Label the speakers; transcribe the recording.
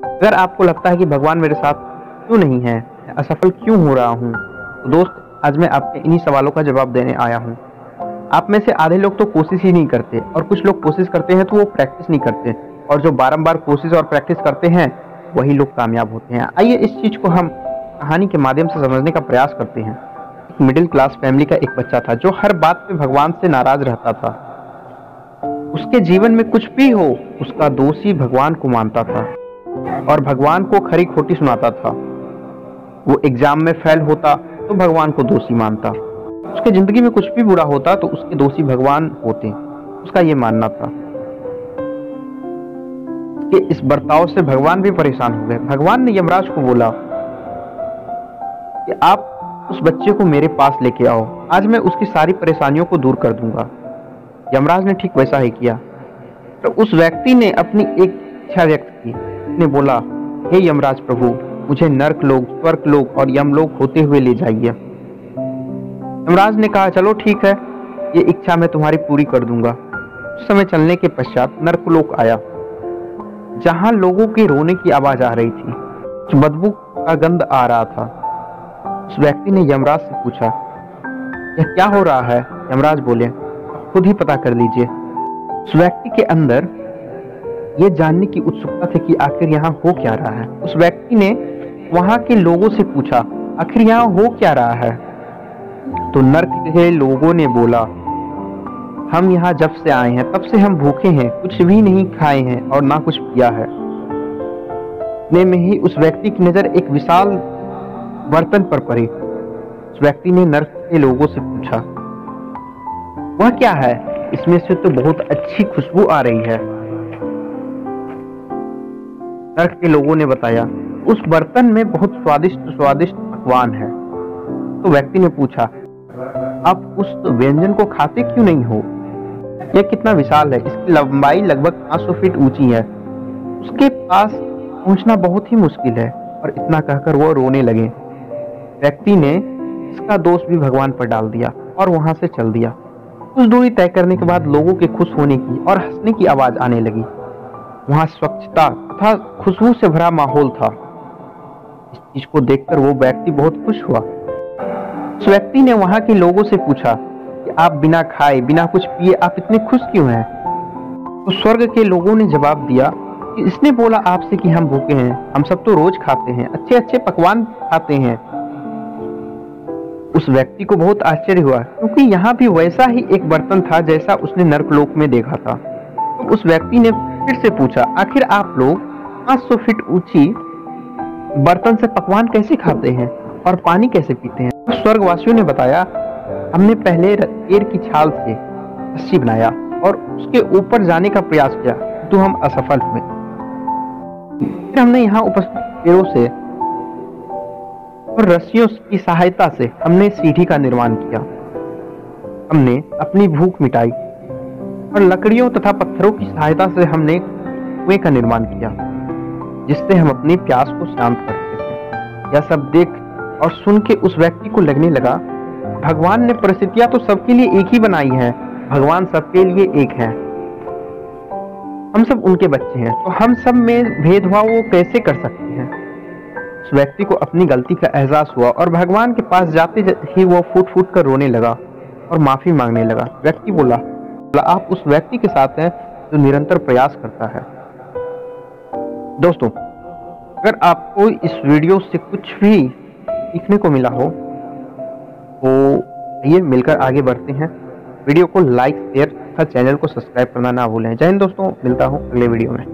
Speaker 1: अगर आपको लगता है कि भगवान मेरे साथ क्यों नहीं है, असफल क्यों हो रहा हूँ, तो दोस्त आज मैं आपके इन्हीं सवालों का जवाब देने आया हूँ। आप में से आधे लोग तो कोशिश ही नहीं करते और कुछ लोग कोशिश करते हैं तो वो प्रैक्टिस नहीं करते, और जो बारंबार कोशिश और प्रैक्टिस करते हैं वही लोग कामयाब होते हैं। आइए इस चीज़ को हम कहानी के माध्यम से समझने का प्रयास करते हैं। एक मिडिल क्लास फैमिली का एक बच्चा था जो हर बात पे भगवान से नाराज रहता था। उसके जीवन में कुछ भी हो उसका दोषी भगवान को मानता था और भगवान को खरी खोटी सुनाता था। वो एग्जाम में फेल होता तो भगवान को दोषी मानता, उसके जिंदगी में कुछ भी बुरा होता तो उसके दोषी भगवान होते, उसका ये मानना था। कि इस बर्ताव से भगवान भी परेशान हो गए। भगवान ने यमराज को बोला कि आप उस बच्चे को मेरे पास लेके आओ, आज मैं उसकी सारी परेशानियों को दूर कर दूंगा। यमराज ने ठीक वैसा ही किया। तो उस व्यक्ति ने अपनी एक इच्छा व्यक्त की। उसने बोला, हे यमराज प्रभु, मुझे नर्क लोक, स्वर्ग लोक और यमलोक होते हुए ले जाइए। यमराज ने कहा, चलो ठीक है, ये इच्छा मैं तुम्हारी पूरी कर दूंगा। उस समय चलने के पश्चात नर्कलोक आया, जहां लोगों के रोने की आवाज आ रही थी, कुछ बदबू का गंध आ रहा था। उस व्यक्ति ने यमराज से पूछा, यह क्या हो रहा है? यमराज बोले, खुद ही पता कर लीजिए। उस व्यक्ति के अंदर यह जानने की उत्सुकता थी कि आखिर यहाँ हो क्या रहा है। उस व्यक्ति ने वहां के लोगों से पूछा, आखिर यहाँ हो क्या रहा है? तो नर्क के लोगों ने बोला, हम यहाँ जब से आए हैं तब से हम भूखे हैं, कुछ भी नहीं खाए हैं और ना कुछ पिया है। इतने में ही उस व्यक्ति की नजर एक विशाल बर्तन पर पड़ी। उस व्यक्ति ने नर्क के लोगों से पूछा, वह क्या है? इसमें से तो बहुत अच्छी खुशबू आ रही है। नर्क के लोगों ने बताया, उस बर्तन में बहुत स्वादिष्ट स्वादिष्ट पकवान है। तो व्यक्ति ने पूछा, आप उस व्यंजन को खाते क्यों नहीं हो? यह कितना विशाल है, इसकी लंबाई लगभग 500 फीट ऊंची है, उसके पास पहुंचना बहुत ही मुश्किल है। और इतना कहकर वो रोने लगे। व्यक्ति ने इसका दोष भी भगवान पर डाल दिया और वहां से चल दिया। कुछ दूरी तय करने के बाद लोगों के खुश होने की और हंसने की आवाज आने लगी। वहां स्वच्छता तथा खुशबू से भरा माहौल था। इस चीज को देखकर वो व्यक्ति बहुत खुश हुआ। उस व्यक्ति ने वहां के लोगों से पूछा कि आप बिना खाए बिना कुछ पिए आप इतने खुश क्यों हैं? तो स्वर्ग के लोगों ने जवाब दिया कि इसने बोला आपसे कि हम भूखे हैं, हम सब तो रोज खाते हैं, अच्छे अच्छे पकवान खाते हैं। उस व्यक्ति को बहुत आश्चर्य हुआ, क्योंकि यहाँ भी वैसा ही एक बर्तन था जैसा उसने नर्कलोक में देखा था। तो उस व्यक्ति ने फिर से पूछा, आखिर आप लोग 500 फीट ऊंची बर्तन से पकवान कैसे खाते हैं और पानी कैसे पीते हैं? तो स्वर्गवासियों ने बताया, हमने पहले पेड़ की छाल से रस्सी बनाया और उसके ऊपर जाने का प्रयास किया, तो हम असफल हुए। फिर हमने यहाँ उपस्थित पेड़ों से और रस्सियों की सहायता से हमने सीढ़ी का निर्माण किया। हमने अपनी भूख मिटाई और लकड़ियों तथा पत्थरों की सहायता से हमने कुएं का निर्माण किया, जिससे हम अपनी प्यास को शांत करते थे। यह सब देख और सुन के उस व्यक्ति को लगने लगा, भगवान ने परिस्थितियां तो सबके लिए एक ही बनाई है, भगवान सबके लिए एक है, हम सब उनके बच्चे हैं, तो हम सब में भेदभाव वो कैसे कर सकते हैं? उस व्यक्ति को अपनी गलती का एहसास हुआ और भगवान के पास जाते ही वो फूट फूट कर रोने लगा और माफी मांगने लगा। व्यक्ति बोला, आप उस व्यक्ति के साथ हैं जो निरंतर प्रयास करता है। दोस्तों, अगर आपको इस वीडियो से कुछ भी सीखने को मिला हो तो आइए मिलकर आगे बढ़ते हैं। वीडियो को लाइक, शेयर तथा चैनल को सब्सक्राइब करना ना भूलें। जय हिंद दोस्तों, मिलता हूँ अगले वीडियो में।